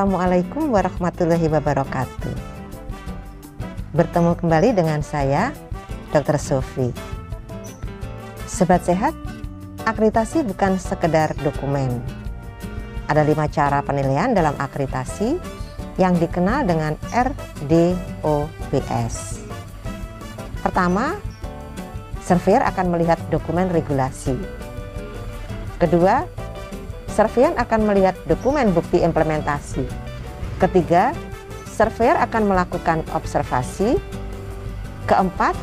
Assalamualaikum warahmatullahi wabarakatuh. Bertemu kembali dengan saya, Dr. Sofi. Sobat sehat, akreditasi bukan sekedar dokumen. Ada 5 cara penilaian dalam akreditasi yang dikenal dengan RDOBS. Pertama, surveyor akan melihat dokumen regulasi. Kedua, surveyor akan melihat dokumen bukti implementasi. Ketiga, surveyor akan melakukan observasi. Keempat,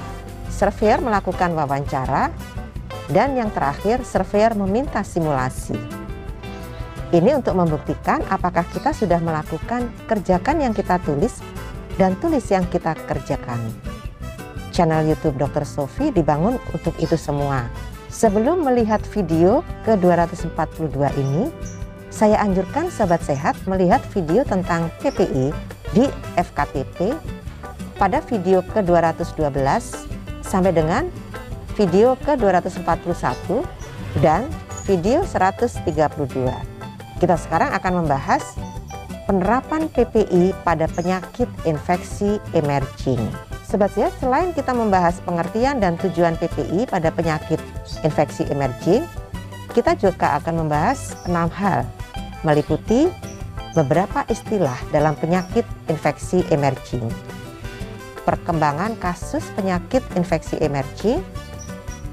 surveyor melakukan wawancara. Dan yang terakhir, surveyor meminta simulasi. Ini untuk membuktikan apakah kita sudah melakukan kerjakan yang kita tulis dan tulis yang kita kerjakan. Channel YouTube Dr. Sofi dibangun untuk itu semua. Sebelum melihat video ke-242 ini, saya anjurkan sobat sehat melihat video tentang PPI di FKTP pada video ke-212 sampai dengan video ke-241 dan video 132. Kita sekarang akan membahas penerapan PPI pada penyakit infeksi emerging. Sobat sehat, selain kita membahas pengertian dan tujuan PPI pada penyakit infeksi emerging, kita juga akan membahas 6 hal, meliputi beberapa istilah dalam penyakit infeksi emerging, perkembangan kasus penyakit infeksi emerging,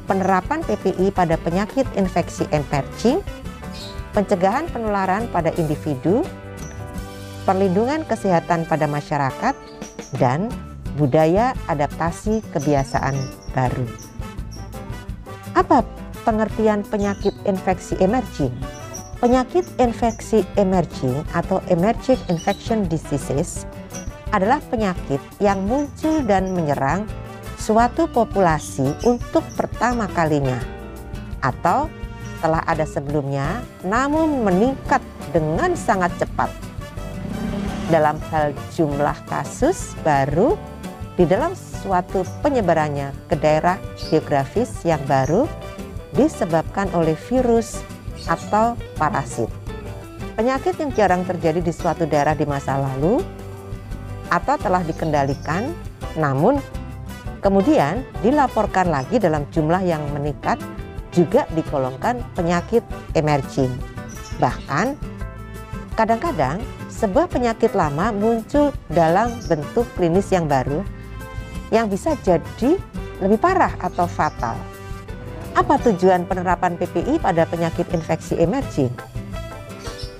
penerapan PPI pada penyakit infeksi emerging, pencegahan penularan pada individu, perlindungan kesehatan pada masyarakat, dan budaya adaptasi kebiasaan baru. Apa pengertian penyakit infeksi emerging? Penyakit infeksi emerging atau emerging infection diseases adalah penyakit yang muncul dan menyerang suatu populasi untuk pertama kalinya atau telah ada sebelumnya namun meningkat dengan sangat cepat dalam hal jumlah kasus baru di dalam suatu penyebarannya ke daerah geografis yang baru disebabkan oleh virus atau parasit. Penyakit yang jarang terjadi di suatu daerah di masa lalu atau telah dikendalikan namun kemudian dilaporkan lagi dalam jumlah yang meningkat juga digolongkan penyakit emerging. Bahkan kadang-kadang sebuah penyakit lama muncul dalam bentuk klinis yang baru yang bisa jadi lebih parah atau fatal. Apa tujuan penerapan PPI pada penyakit infeksi emerging?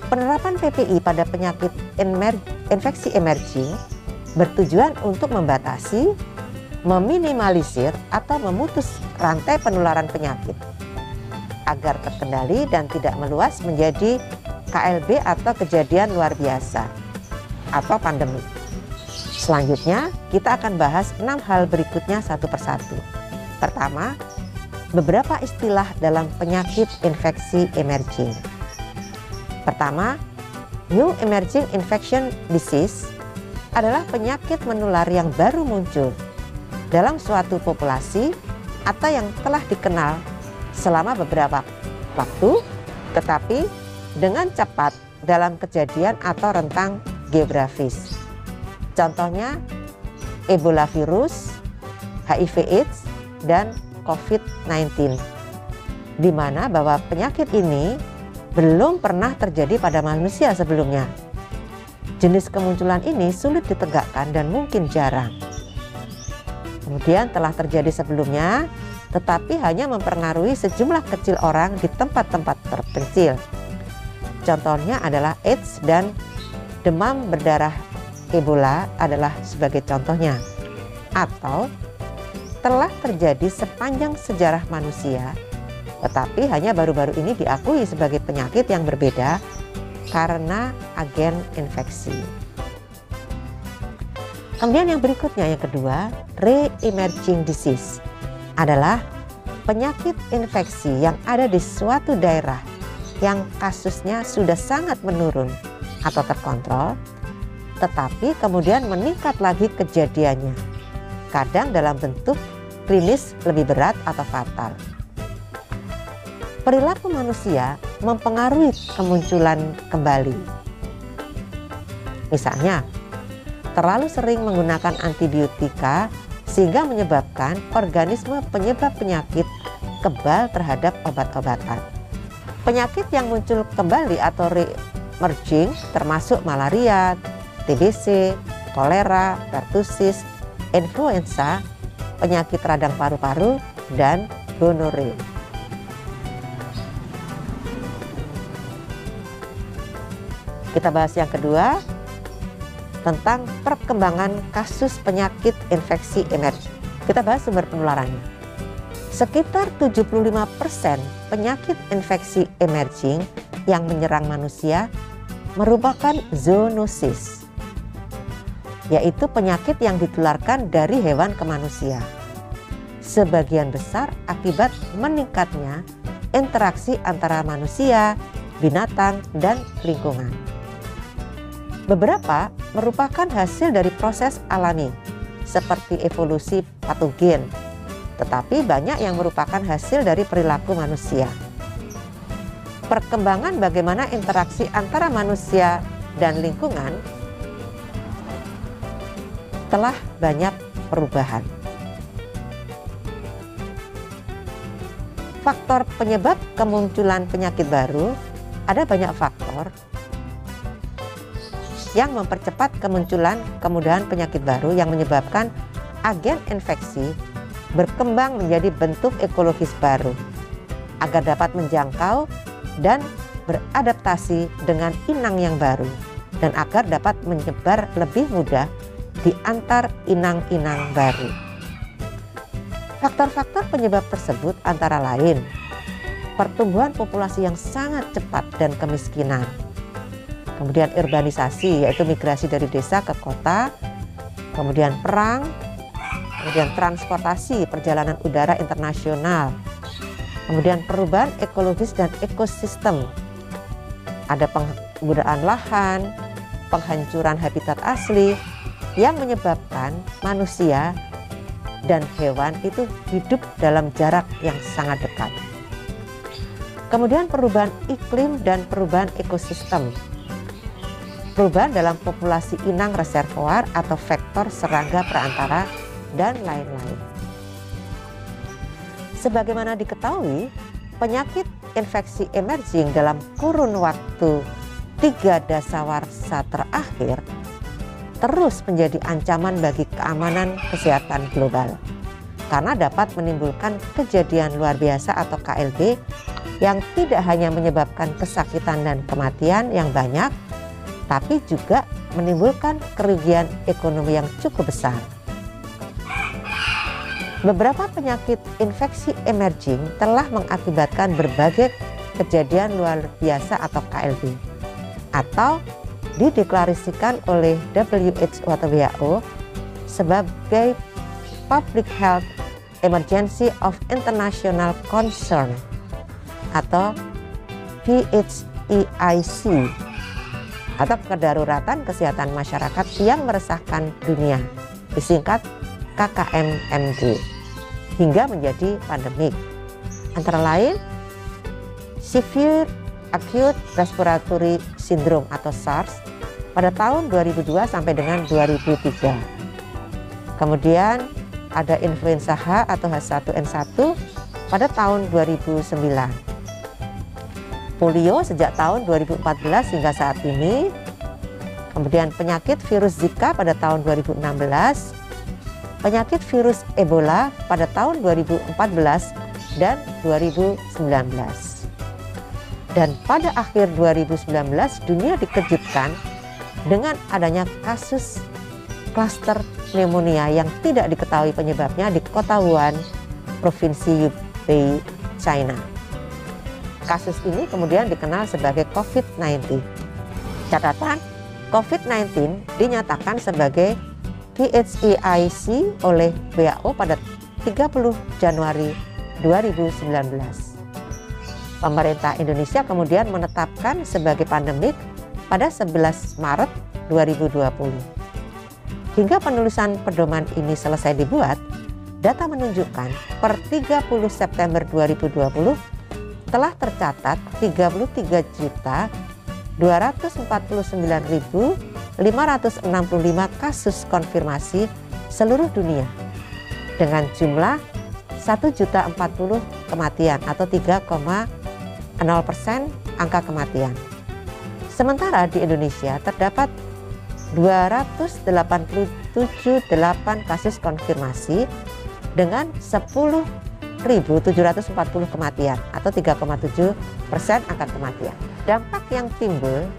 Penerapan PPI pada penyakit infeksi emerging bertujuan untuk membatasi, meminimalisir, atau memutus rantai penularan penyakit agar terkendali dan tidak meluas menjadi KLB atau kejadian luar biasa atau pandemi. Selanjutnya, kita akan bahas 6 hal berikutnya satu persatu. Pertama, beberapa istilah dalam penyakit infeksi emerging. Pertama, New Emerging Infection Disease adalah penyakit menular yang baru muncul dalam suatu populasi atau yang telah dikenal selama beberapa waktu, tetapi dengan cepat dalam kejadian atau rentang geografis. Contohnya Ebola virus, HIV/AIDS, dan COVID-19, di mana bahwa penyakit ini belum pernah terjadi pada manusia sebelumnya. Jenis kemunculan ini sulit ditegakkan dan mungkin jarang. Kemudian telah terjadi sebelumnya, tetapi hanya mempengaruhi sejumlah kecil orang di tempat-tempat terpencil. Contohnya adalah AIDS dan demam berdarah. Ebola adalah sebagai contohnya. Atau telah terjadi sepanjang sejarah manusia, tetapi hanya baru-baru ini diakui sebagai penyakit yang berbeda karena agen infeksi. Kemudian yang berikutnya, yang kedua, re-emerging disease adalah penyakit infeksi yang ada di suatu daerah yang kasusnya sudah sangat menurun atau terkontrol, tetapi kemudian meningkat lagi kejadiannya, kadang dalam bentuk klinis lebih berat atau fatal. Perilaku manusia mempengaruhi kemunculan kembali. Misalnya, terlalu sering menggunakan antibiotika sehingga menyebabkan organisme penyebab penyakit kebal terhadap obat-obatan. Penyakit yang muncul kembali atau re-emerging termasuk malaria, TBC, kolera, pertusis, influenza, penyakit radang paru-paru, dan gonorea. Kita bahas yang kedua, tentang perkembangan kasus penyakit infeksi emerging. Kita bahas sumber penularannya. Sekitar 75% penyakit infeksi emerging yang menyerang manusia merupakan zoonosis, yaitu penyakit yang ditularkan dari hewan ke manusia. Sebagian besar akibat meningkatnya interaksi antara manusia, binatang, dan lingkungan. Beberapa merupakan hasil dari proses alami seperti evolusi patogen, tetapi banyak yang merupakan hasil dari perilaku manusia. Perkembangan bagaimana interaksi antara manusia dan lingkungan telah banyak perubahan. Faktor penyebab kemunculan penyakit baru, ada banyak faktor yang mempercepat kemunculan kemudahan penyakit baru yang menyebabkan agen infeksi berkembang menjadi bentuk ekologis baru agar dapat menjangkau dan beradaptasi dengan inang yang baru dan agar dapat menyebar lebih mudah di antar inang-inang baru. Faktor-faktor penyebab tersebut antara lain pertumbuhan populasi yang sangat cepat dan kemiskinan, kemudian urbanisasi yaitu migrasi dari desa ke kota, kemudian perang, kemudian transportasi perjalanan udara internasional, kemudian perubahan ekologis dan ekosistem, ada penggunaan lahan, penghancuran habitat asli yang menyebabkan manusia dan hewan itu hidup dalam jarak yang sangat dekat. Kemudian perubahan iklim dan perubahan ekosistem, perubahan dalam populasi inang reservoir atau vektor serangga perantara, dan lain-lain. Sebagaimana diketahui, penyakit infeksi emerging dalam kurun waktu 3 dasawarsa terakhir terus menjadi ancaman bagi keamanan kesehatan global karena dapat menimbulkan kejadian luar biasa atau KLB yang tidak hanya menyebabkan kesakitan dan kematian yang banyak, tapi juga menimbulkan kerugian ekonomi yang cukup besar. Beberapa penyakit infeksi emerging telah mengakibatkan berbagai kejadian luar biasa atau KLB atau dideklarasikan oleh WHO atau WHO sebagai Public Health Emergency of International Concern atau PHEIC atau kedaruratan kesehatan masyarakat yang meresahkan dunia, disingkat KKMMD, hingga menjadi pandemik. Antara lain Severe Acute Respiratory Syndrome atau SARS pada tahun 2002 sampai dengan 2003. Kemudian ada influenza H atau H1N1 pada tahun 2009. Polio sejak tahun 2014 hingga saat ini. Kemudian penyakit virus Zika pada tahun 2016. Penyakit virus Ebola pada tahun 2014 dan 2019. Dan pada akhir 2019 dunia dikejutkan dengan adanya kasus klaster pneumonia yang tidak diketahui penyebabnya di kota Wuhan, Provinsi Hubei, China. Kasus ini kemudian dikenal sebagai COVID-19. Catatan, COVID-19 dinyatakan sebagai PHEIC oleh WHO pada 30 Januari 2019. Pemerintah Indonesia kemudian menetapkan sebagai pandemik pada 11 Maret 2020. Hingga penulisan pedoman ini selesai dibuat, data menunjukkan per 30 September 2020 telah tercatat 33.249.999 565 kasus konfirmasi seluruh dunia dengan jumlah 1.040 kematian atau 3,0% angka kematian. Sementara di Indonesia terdapat 287,8 kasus konfirmasi dengan 10.740 kematian atau 3,7% angka kematian. Dampak yang timbul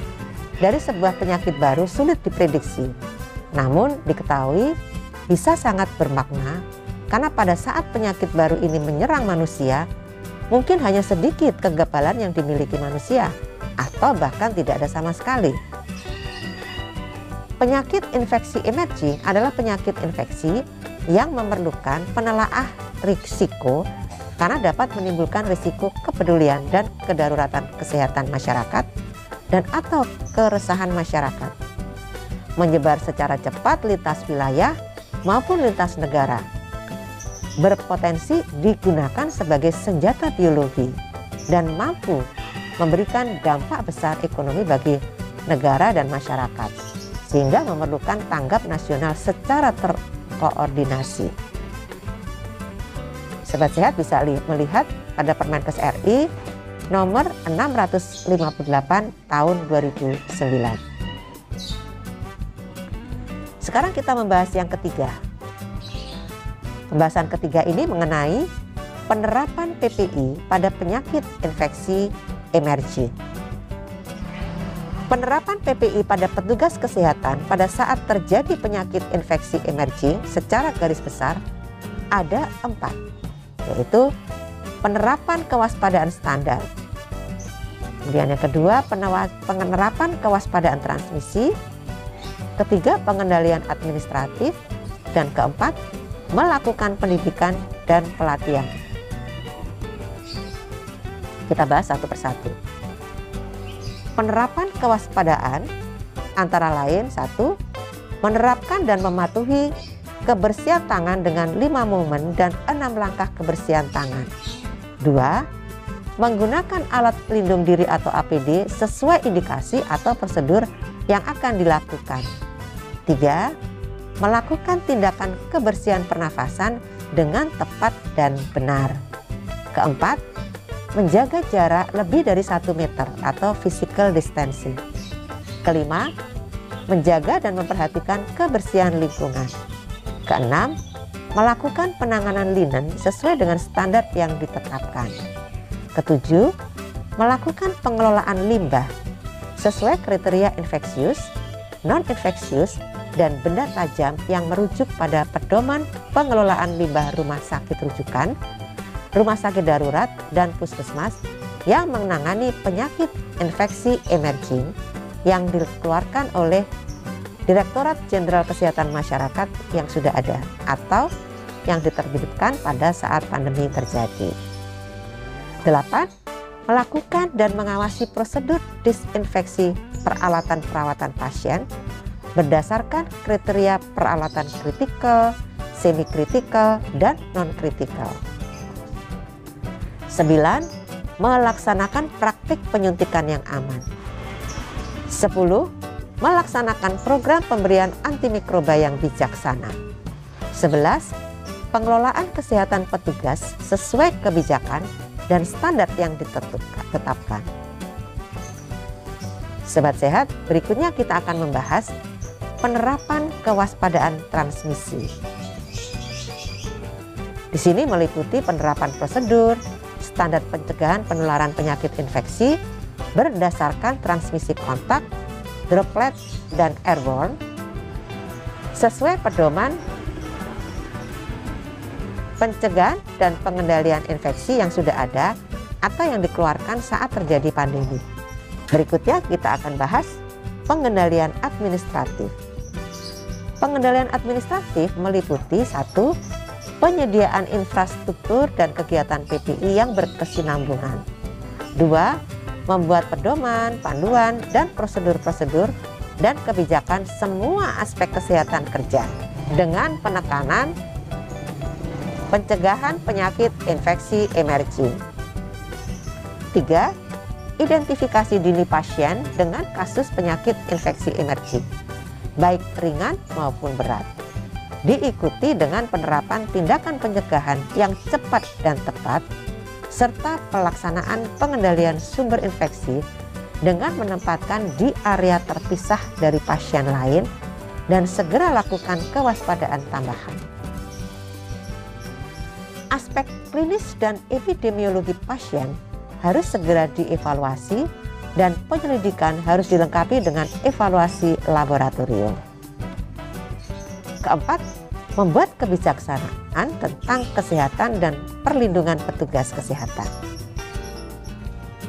dari sebuah penyakit baru sulit diprediksi, namun diketahui bisa sangat bermakna karena pada saat penyakit baru ini menyerang manusia, mungkin hanya sedikit kekebalan yang dimiliki manusia atau bahkan tidak ada sama sekali. Penyakit infeksi emerging adalah penyakit infeksi yang memerlukan penelaah risiko karena dapat menimbulkan risiko kepedulian dan kedaruratan kesehatan masyarakat dan atau keresahan masyarakat, menyebar secara cepat lintas wilayah maupun lintas negara, berpotensi digunakan sebagai senjata biologi dan mampu memberikan dampak besar ekonomi bagi negara dan masyarakat, sehingga memerlukan tanggap nasional secara terkoordinasi. Sobat Sehat bisa melihat pada Permenkes RI nomor 658 tahun 2009. Sekarang kita membahas yang ketiga. Pembahasan ketiga ini mengenai penerapan PPI pada penyakit infeksi emerging. Penerapan PPI pada petugas kesehatan pada saat terjadi penyakit infeksi emerging secara garis besar ada 4, yaitu penerapan kewaspadaan standar. Kemudian yang kedua, penerapan kewaspadaan transmisi. Ketiga, pengendalian administratif. Dan keempat, melakukan pendidikan dan pelatihan. Kita bahas satu persatu. Penerapan kewaspadaan antara lain 1. Menerapkan dan mematuhi kebersihan tangan dengan 5 momen dan 6 langkah kebersihan tangan. 2. Menggunakan alat pelindung diri atau APD sesuai indikasi atau prosedur yang akan dilakukan. 3. Melakukan tindakan kebersihan pernafasan dengan tepat dan benar. Keempat, menjaga jarak lebih dari 1 meter atau physical distancing. Kelima, menjaga dan memperhatikan kebersihan lingkungan. Keenam, melakukan penanganan linen sesuai dengan standar yang ditetapkan. Ketujuh, melakukan pengelolaan limbah sesuai kriteria infeksius, non-infeksius, dan benda tajam yang merujuk pada pedoman pengelolaan limbah rumah sakit rujukan, rumah sakit darurat, dan puskesmas yang menangani penyakit infeksi emerging yang dikeluarkan oleh Direktorat Jenderal Kesehatan Masyarakat yang sudah ada atau yang diterbitkan pada saat pandemi terjadi. 8. Melakukan dan mengawasi prosedur disinfeksi peralatan perawatan pasien berdasarkan kriteria peralatan kritikal, semi-kritikal, dan non-kritikal. 9. Melaksanakan praktik penyuntikan yang aman. 10. Melaksanakan program pemberian antimikroba yang bijaksana. 11. Pengelolaan kesehatan petugas sesuai kebijakan dan standar yang ditetapkan. Sobat Sehat, berikutnya kita akan membahas penerapan kewaspadaan transmisi. Di sini meliputi penerapan prosedur, standar pencegahan penularan penyakit infeksi berdasarkan transmisi kontak, droplet, dan airborne sesuai pedoman pencegahan dan pengendalian infeksi yang sudah ada atau yang dikeluarkan saat terjadi pandemi. Berikutnya kita akan bahas pengendalian administratif. Pengendalian administratif meliputi 1. Penyediaan infrastruktur dan kegiatan PPI yang berkesinambungan. 2. Membuat pedoman, panduan, dan prosedur-prosedur dan kebijakan semua aspek kesehatan kerja dengan penekanan pencegahan penyakit infeksi emerging. 3. Identifikasi dini pasien dengan kasus penyakit infeksi emerging. baik ringan maupun berat. Diikuti dengan penerapan tindakan pencegahan yang cepat dan tepat, serta pelaksanaan pengendalian sumber infeksi dengan menempatkan di area terpisah dari pasien lain dan segera lakukan kewaspadaan tambahan. Aspek klinis dan epidemiologi pasien harus segera dievaluasi dan penyelidikan harus dilengkapi dengan evaluasi laboratorium. Keempat, membuat kebijaksanaan tentang kesehatan dan perlindungan petugas kesehatan.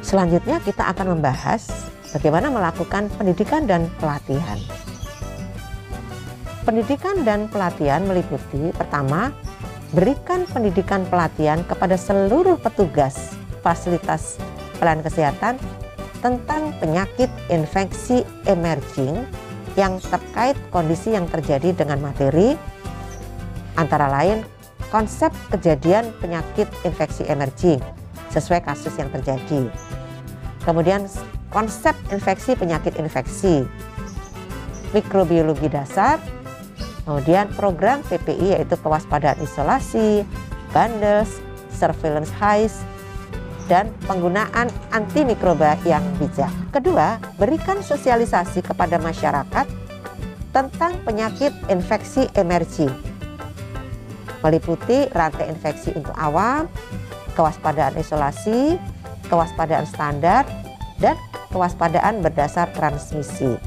Selanjutnya kita akan membahas bagaimana melakukan pendidikan dan pelatihan. Pendidikan dan pelatihan meliputi pertama, berikan pendidikan pelatihan kepada seluruh petugas fasilitas pelayanan kesehatan tentang penyakit infeksi emerging yang terkait kondisi yang terjadi dengan materi, antara lain konsep kejadian penyakit infeksi emerging sesuai kasus yang terjadi. Kemudian konsep infeksi penyakit infeksi, mikrobiologi dasar, kemudian program PPI yaitu kewaspadaan isolasi, bundles, surveillance HICE, dan penggunaan antimikroba yang bijak. Kedua, berikan sosialisasi kepada masyarakat tentang penyakit infeksi emerging, meliputi rantai infeksi untuk awam, kewaspadaan isolasi, kewaspadaan standar, dan kewaspadaan berdasar transmisi.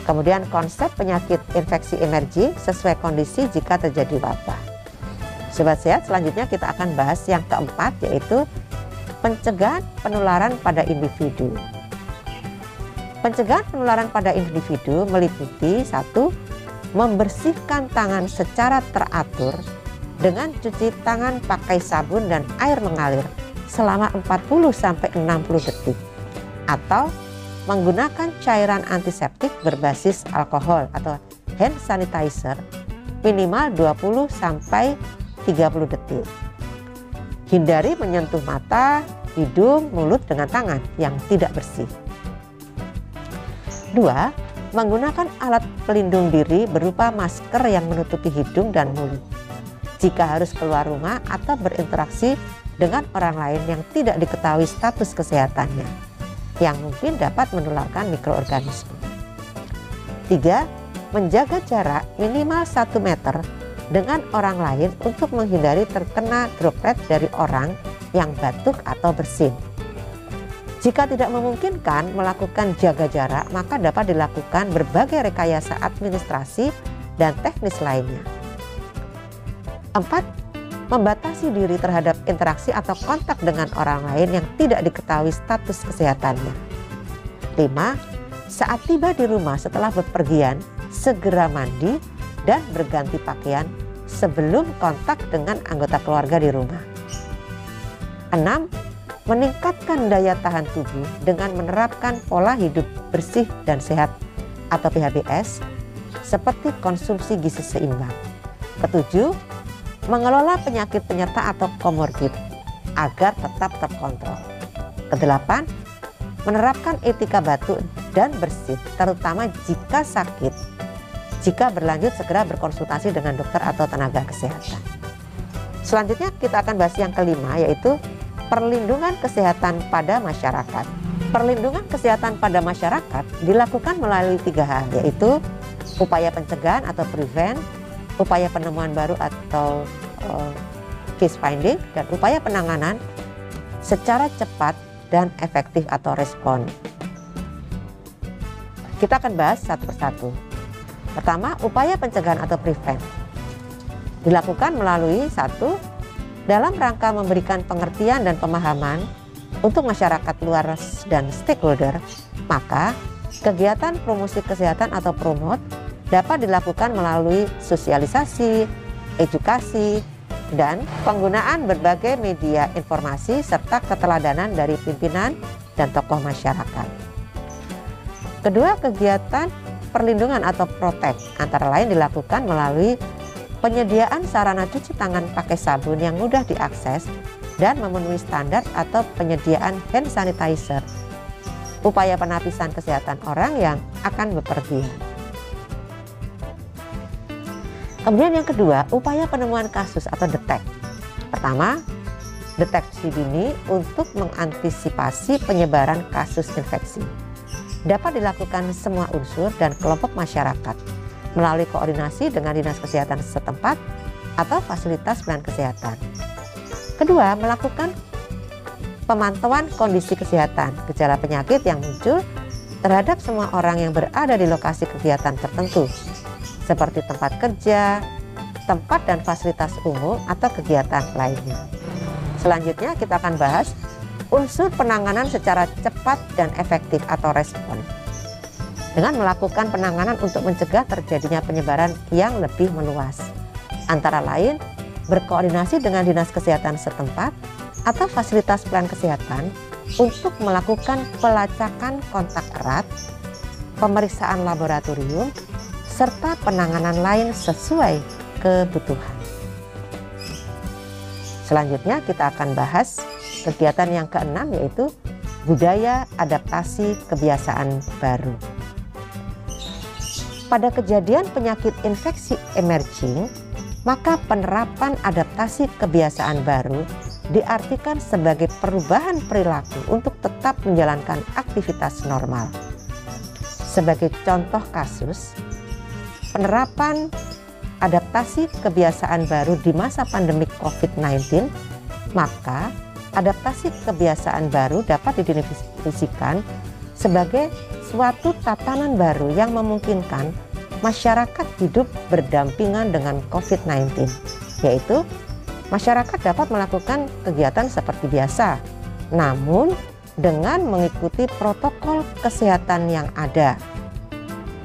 Kemudian konsep penyakit infeksi emerging sesuai kondisi jika terjadi wabah. Sobat Sehat, selanjutnya kita akan bahas yang keempat, yaitu pencegahan penularan pada individu. Pencegahan penularan pada individu meliputi satu, membersihkan tangan secara teratur dengan cuci tangan pakai sabun dan air mengalir selama 40-60 detik, atau menggunakan cairan antiseptik berbasis alkohol atau hand sanitizer minimal 20-30 detik. Hindari menyentuh mata, hidung, mulut dengan tangan yang tidak bersih. 2. Menggunakan alat pelindung diri berupa masker yang menutupi hidung dan mulut jika harus keluar rumah atau berinteraksi dengan orang lain yang tidak diketahui status kesehatannya, yang mungkin dapat menularkan mikroorganisme. 3. Menjaga jarak minimal 1 meter dengan orang lain untuk menghindari terkena droplet dari orang yang batuk atau bersin. Jika tidak memungkinkan melakukan jaga jarak, maka dapat dilakukan berbagai rekayasa administrasi dan teknis lainnya. 4. Membatasi diri terhadap interaksi atau kontak dengan orang lain yang tidak diketahui status kesehatannya. 5. Saat tiba di rumah setelah bepergian, segera mandi dan berganti pakaian sebelum kontak dengan anggota keluarga di rumah. 6. Meningkatkan daya tahan tubuh dengan menerapkan pola hidup bersih dan sehat atau PHBS seperti konsumsi gizi seimbang. 7. Mengelola penyakit penyerta atau komorbid agar tetap terkontrol. 8. Menerapkan etika batuk dan bersin terutama jika sakit. Jika berlanjut, segera berkonsultasi dengan dokter atau tenaga kesehatan. Selanjutnya kita akan bahas yang kelima, yaitu perlindungan kesehatan pada masyarakat. Perlindungan kesehatan pada masyarakat dilakukan melalui 3 hal, yaitu upaya pencegahan atau prevent, upaya penemuan baru atau case finding, dan upaya penanganan secara cepat dan efektif atau respon. Kita akan bahas satu persatu. Pertama, upaya pencegahan atau prevent dilakukan melalui 1. Dalam rangka memberikan pengertian dan pemahaman untuk masyarakat luas dan stakeholder, maka kegiatan promosi kesehatan atau promote dapat dilakukan melalui sosialisasi, edukasi, dan penggunaan berbagai media informasi serta keteladanan dari pimpinan dan tokoh masyarakat. Kedua, kegiatan perlindungan atau protect antara lain dilakukan melalui penyediaan sarana cuci tangan pakai sabun yang mudah diakses dan memenuhi standar atau penyediaan hand sanitizer, upaya penapisan kesehatan orang yang akan bepergian. Kemudian yang kedua, upaya penemuan kasus atau detek. Pertama, deteksi dini untuk mengantisipasi penyebaran kasus infeksi. Dapat dilakukan semua unsur dan kelompok masyarakat melalui koordinasi dengan dinas kesehatan setempat atau fasilitas pelayanan kesehatan. Kedua, melakukan pemantauan kondisi kesehatan, gejala penyakit yang muncul terhadap semua orang yang berada di lokasi kegiatan tertentu, seperti tempat kerja, tempat dan fasilitas umum, atau kegiatan lainnya. Selanjutnya kita akan bahas unsur penanganan secara cepat dan efektif atau respon. Dengan melakukan penanganan untuk mencegah terjadinya penyebaran yang lebih meluas. Antara lain, berkoordinasi dengan dinas kesehatan setempat atau fasilitas pelayanan kesehatan untuk melakukan pelacakan kontak erat, pemeriksaan laboratorium, serta penanganan lain sesuai kebutuhan. Selanjutnya kita akan bahas kegiatan yang keenam, yaitu budaya adaptasi kebiasaan baru. Pada kejadian penyakit infeksi emerging, maka penerapan adaptasi kebiasaan baru diartikan sebagai perubahan perilaku untuk tetap menjalankan aktivitas normal. Sebagai contoh kasus, penerapan adaptasi kebiasaan baru di masa pandemi COVID-19, maka adaptasi kebiasaan baru dapat didefinisikan sebagai suatu tatanan baru yang memungkinkan masyarakat hidup berdampingan dengan COVID-19, yaitu masyarakat dapat melakukan kegiatan seperti biasa, namun dengan mengikuti protokol kesehatan yang ada,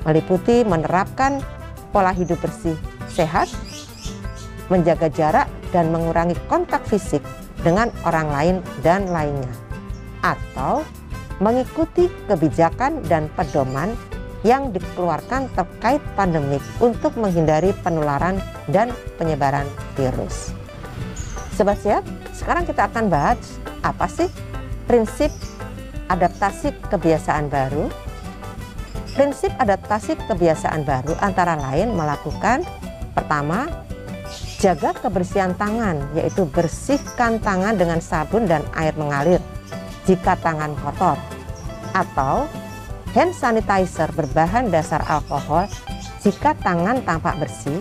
meliputi menerapkan pola hidup bersih, sehat, menjaga jarak, dan mengurangi kontak fisik dengan orang lain dan lainnya, atau mengikuti kebijakan dan pedoman yang dikeluarkan terkait pandemik untuk menghindari penularan dan penyebaran virus. Sobat Sehat, sekarang kita akan bahas apa sih prinsip adaptasi kebiasaan baru. Prinsip adaptasi kebiasaan baru antara lain melakukan, pertama, jaga kebersihan tangan, yaitu bersihkan tangan dengan sabun dan air mengalir jika tangan kotor, atau hand sanitizer berbahan dasar alkohol jika tangan tampak bersih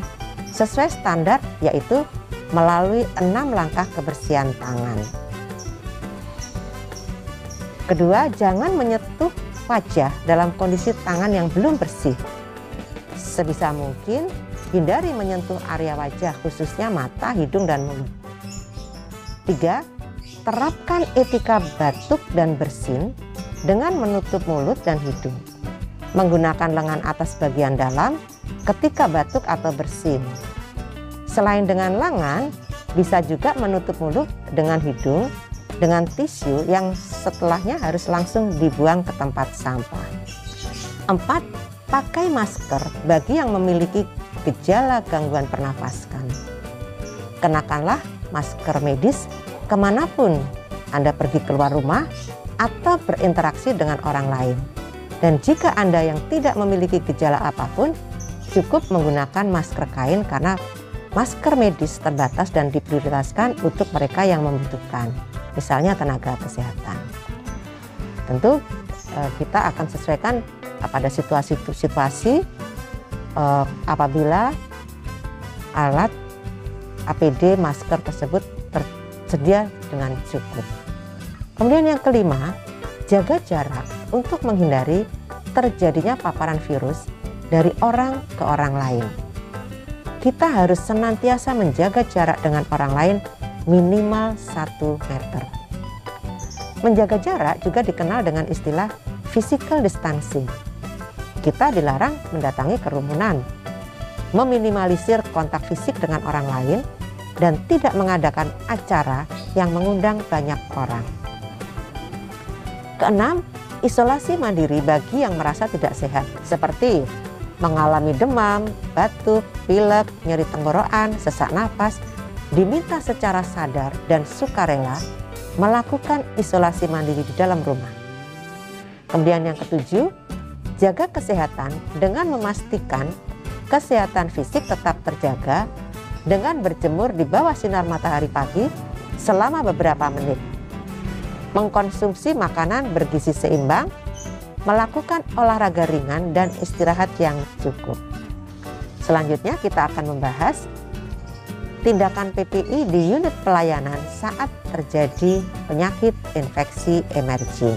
sesuai standar, yaitu melalui 6 langkah kebersihan tangan. Kedua, jangan menyentuh wajah dalam kondisi tangan yang belum bersih. Sebisa mungkin hindari menyentuh area wajah, khususnya mata, hidung, dan mulut. 3. Terapkan etika batuk dan bersin dengan menutup mulut dan hidung, menggunakan lengan atas bagian dalam ketika batuk atau bersin. Selain dengan lengan, bisa juga menutup mulut dengan hidung dengan tisu yang setelahnya harus langsung dibuang ke tempat sampah. 4. Pakai masker bagi yang memiliki gejala gangguan pernafasan. Kenakanlah masker medis kemanapun Anda pergi keluar rumah atau berinteraksi dengan orang lain. Dan jika Anda yang tidak memiliki gejala apapun, cukup menggunakan masker kain karena masker medis terbatas dan diprioritaskan untuk mereka yang membutuhkan, misalnya tenaga kesehatan. Tentu kita akan sesuaikan pada situasi-situasi apabila alat APD masker tersebut tersedia dengan cukup. Kemudian yang kelima, jaga jarak untuk menghindari terjadinya paparan virus dari orang ke orang lain. Kita harus senantiasa menjaga jarak dengan orang lain minimal 1 meter. Menjaga jarak juga dikenal dengan istilah physical distancing. Kita dilarang mendatangi kerumunan, meminimalisir kontak fisik dengan orang lain, dan tidak mengadakan acara yang mengundang banyak orang. Keenam, isolasi mandiri bagi yang merasa tidak sehat, seperti mengalami demam, batuk, pilek, nyeri tenggorokan, sesak napas, diminta secara sadar dan sukarela melakukan isolasi mandiri di dalam rumah. Kemudian yang ketujuh, jaga kesehatan dengan memastikan kesehatan fisik tetap terjaga dengan berjemur di bawah sinar matahari pagi selama beberapa menit, mengkonsumsi makanan bergizi seimbang, melakukan olahraga ringan dan istirahat yang cukup. Selanjutnya kita akan membahas tindakan PPI di unit pelayanan saat terjadi penyakit infeksi emerging.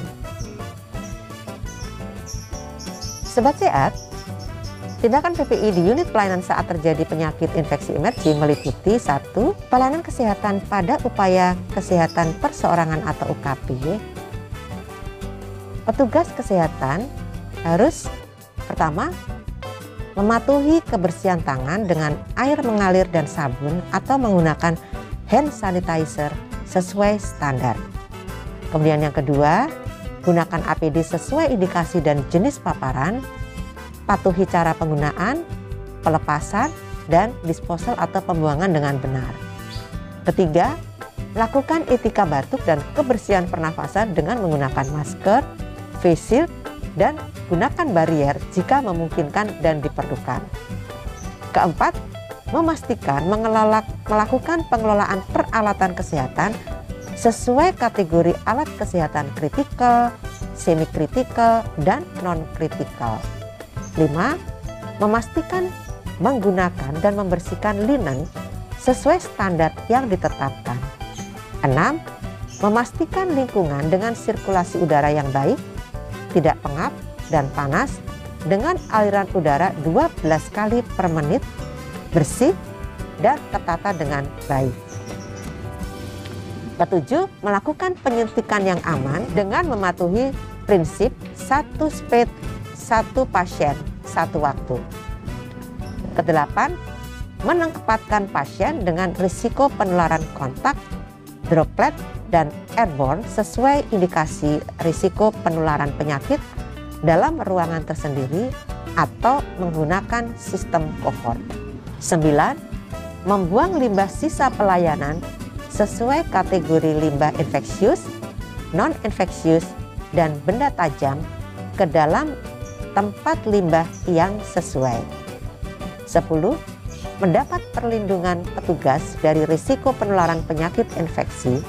Sobat sehat, tindakan PPI di unit pelayanan saat terjadi penyakit infeksi emerging meliputi 1. Pelayanan kesehatan pada upaya kesehatan perseorangan atau UKP. Petugas kesehatan harus pertama mematuhi kebersihan tangan dengan air mengalir dan sabun atau menggunakan hand sanitizer sesuai standar. Kemudian yang kedua, gunakan APD sesuai indikasi dan jenis paparan, patuhi cara penggunaan, pelepasan, dan disposal atau pembuangan dengan benar. Ketiga, lakukan etika batuk dan kebersihan pernafasan dengan menggunakan masker, face shield, dan gunakan barier jika memungkinkan dan diperlukan. Keempat, memastikan melakukan pengelolaan peralatan kesehatan sesuai kategori alat kesehatan kritikal, semi kritikal, dan non kritikal. 5. Memastikan menggunakan dan membersihkan linen sesuai standar yang ditetapkan. 6. Memastikan lingkungan dengan sirkulasi udara yang baik, tidak pengap dan panas dengan aliran udara 12 kali per menit, bersih dan tertata dengan baik. Ketujuh, melakukan penyuntikan yang aman dengan mematuhi prinsip 1 spade 1 pasien 1 waktu. Kedelapan, menempatkan pasien dengan risiko penularan kontak, droplet, dan airborne sesuai indikasi risiko penularan penyakit dalam ruangan tersendiri atau menggunakan sistem kohort. 9. Membuang limbah sisa pelayanan sesuai kategori limbah infeksius, non-infeksius, dan benda tajam ke dalam tempat limbah yang sesuai. 10. Mendapat perlindungan petugas dari risiko penularan penyakit infeksi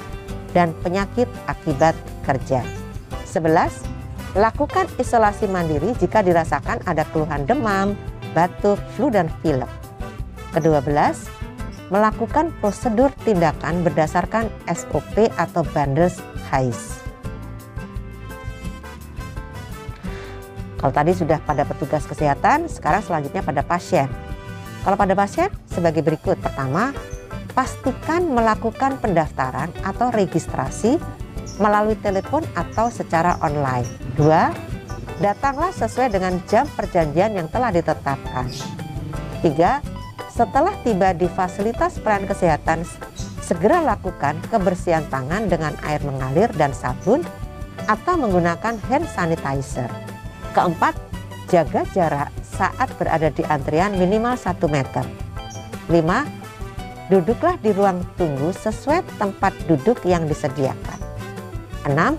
dan penyakit akibat kerja. 11. Lakukan isolasi mandiri jika dirasakan ada keluhan demam, batuk, flu, dan pilek. Ke-12, melakukan prosedur tindakan berdasarkan SOP atau Bander's Heis. Kalau tadi sudah pada petugas kesehatan, sekarang selanjutnya pada pasien. Kalau pada pasien sebagai berikut. Pertama, pastikan melakukan pendaftaran atau registrasi melalui telepon atau secara online. 2. Datanglah sesuai dengan jam perjanjian yang telah ditetapkan. 3. Setelah tiba di fasilitas pelayanan kesehatan, segera lakukan kebersihan tangan dengan air mengalir dan sabun atau menggunakan hand sanitizer. Keempat, jaga jarak saat berada di antrian minimal 1 meter. 5. Duduklah di ruang tunggu sesuai tempat duduk yang disediakan. 6.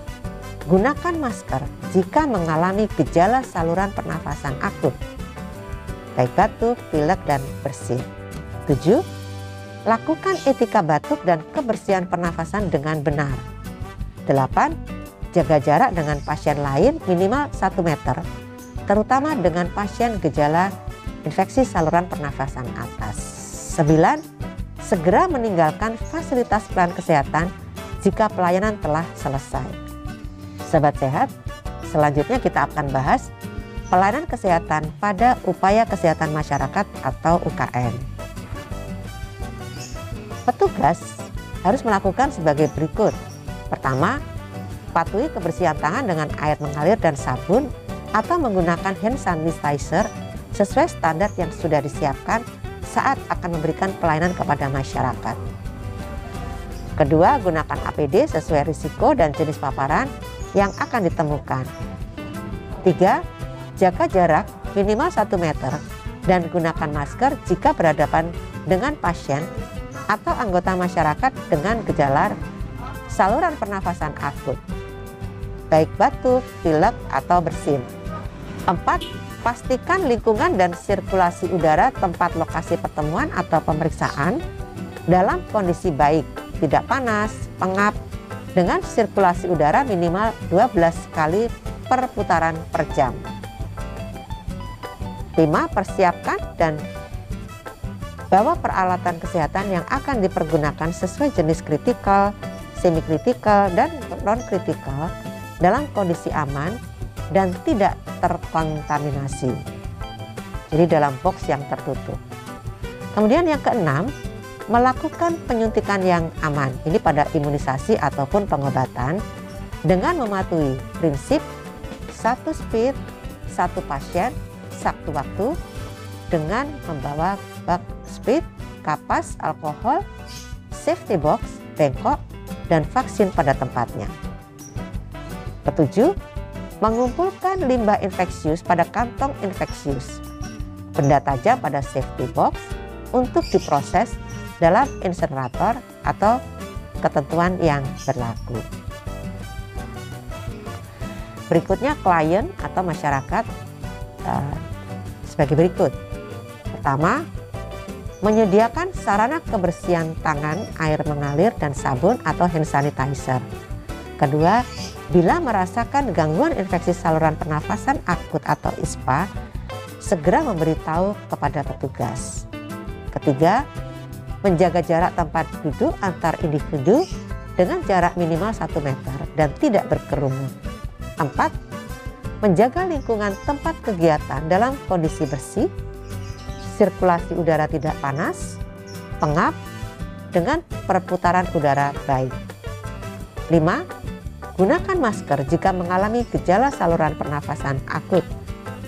Gunakan masker jika mengalami gejala saluran pernafasan akut, baik batuk, pilek, dan bersin. 7. Lakukan etika batuk dan kebersihan pernafasan dengan benar. 8. Jaga jarak dengan pasien lain minimal 1 meter, terutama dengan pasien gejala infeksi saluran pernafasan atas. 9. Segera meninggalkan fasilitas pelayanan kesehatan jika pelayanan telah selesai. Sobat sehat, selanjutnya kita akan bahas pelayanan kesehatan pada upaya kesehatan masyarakat atau UKM. Petugas harus melakukan sebagai berikut. Pertama, patuhi kebersihan tangan dengan air mengalir dan sabun atau menggunakan hand sanitizer sesuai standar yang sudah disiapkan saat akan memberikan pelayanan kepada masyarakat. Kedua, gunakan APD sesuai risiko dan jenis paparan yang akan ditemukan. 3. Jaga jarak minimal 1 meter dan gunakan masker jika berhadapan dengan pasien atau anggota masyarakat dengan gejala saluran pernafasan akut, baik batuk, pilek, atau bersin. 4. pastikan lingkungan dan sirkulasi udara tempat lokasi pertemuan atau pemeriksaan dalam kondisi baik, tidak panas, pengap, dengan sirkulasi udara minimal 12 kali per putaran per jam. 5. Persiapkan dan bawa peralatan kesehatan yang akan dipergunakan sesuai jenis kritikal, semi-kritikal, dan non-kritikal dalam kondisi aman dan tidak terkontaminasi. Jadi dalam box yang tertutup. Kemudian yang keenam, melakukan penyuntikan yang aman. Ini pada imunisasi ataupun pengobatan dengan mematuhi prinsip 1 speed, 1 pasien, 1 waktu dengan membawa bak speed, kapas, alkohol, safety box, bengkok, dan vaksin pada tempatnya. Ketujuh, mengumpulkan limbah infeksius pada kantong infeksius, benda tajam pada safety box untuk diproses dalam insinerator atau ketentuan yang berlaku. Berikutnya klien atau masyarakat sebagai berikut. Pertama, menyediakan sarana kebersihan tangan, air mengalir, dan sabun atau hand sanitizer. Kedua, bila merasakan gangguan infeksi saluran pernafasan akut atau ISPA, segera memberitahu kepada petugas. Ketiga, menjaga jarak tempat duduk antar individu dengan jarak minimal 1 meter dan tidak berkerumun. 4. Menjaga lingkungan tempat kegiatan dalam kondisi bersih, sirkulasi udara tidak panas, pengap, dengan perputaran udara baik. 5. Gunakan masker jika mengalami gejala saluran pernafasan akut,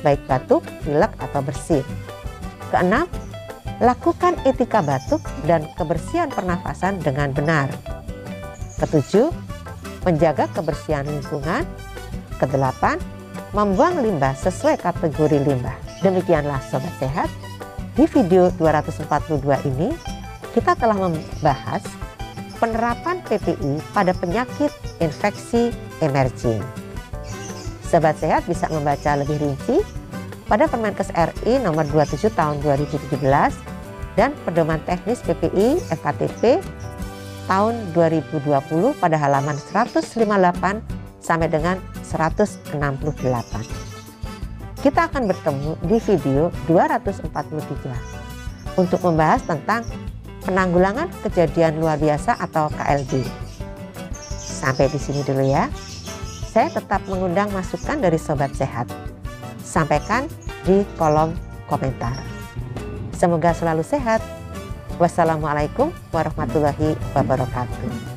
baik batuk, pilek, atau bersin. Keenam, lakukan etika batuk dan kebersihan pernafasan dengan benar. Ketujuh, menjaga kebersihan lingkungan. Kedelapan, membuang limbah sesuai kategori limbah. Demikianlah Sobat Sehat, di video 242 ini kita telah membahas penerapan PPI pada penyakit infeksi emerging. Sobat Sehat bisa membaca lebih rinci pada Permenkes RI nomor 27 tahun 2017 dan Pedoman Teknis PPI FKTP tahun 2020 pada halaman 158 sampai dengan 168. Kita akan bertemu di video 243 untuk membahas tentang penanggulangan kejadian luar biasa atau KLB. Sampai di sini dulu ya. Saya tetap mengundang masukan dari Sobat Sehat. Sampaikan di kolom komentar. Semoga selalu sehat. Wassalamualaikum warahmatullahi wabarakatuh.